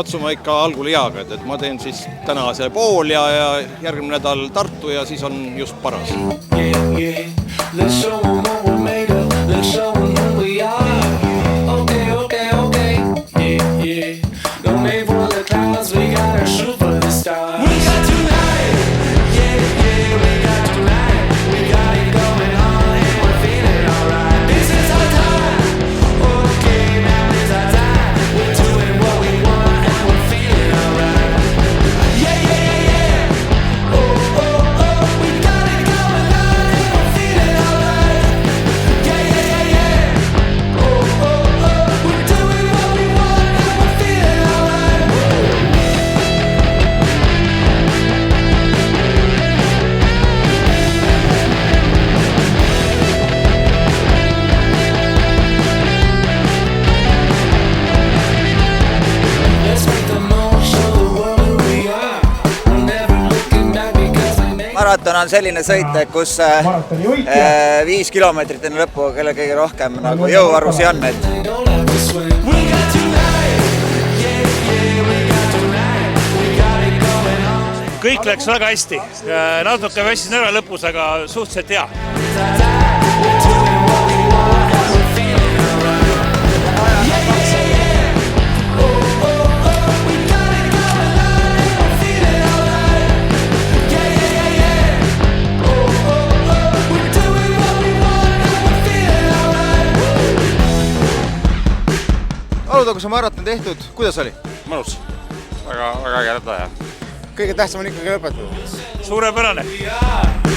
katsuma ikka algul heaga, et ma teen siis täna see pool ja järgmine nädal Tartu ja siis on just paras. Let's show them what we're made of. Let's show them who we are. Okay. Yeah. Don't aim for the clouds. We gotta shoot for the stars. We got tonight. Yeah. We got tonight. We got it going on and we're feeling alright. This is our time. Okay, now is our time. We're doing what we want and we're feeling alright. Yeah. Oh. We got it going on and we're feeling alright. Yeah. Oh. We're doing what we want and we're feeling alright. Let's make the most, show the world who we are. We're never looking back because we made. Maraton on selline sõit, kus 5 kilomeetrit enne lõppu kelle kõige rohkem nagu jõuvarusi on. Don't have to swim. We got tonight. Yeah. We got tonight. We got it going on. Kõik läks väga hästi. Natuke väsis ära lõpus, aga suhteliselt hea. We're doing what we want and we're feeling alright. Yeah. Oh. We got it going on and we're feeling alright. Yeah. Oh. We're doing what we want and we're feeling alright. Alutagu see maraton tehtud, kuidas oli? Mõnus. Väga kerda ja. Kõige tähtsam on ikkagi lõpetada. Suurepärane. We are.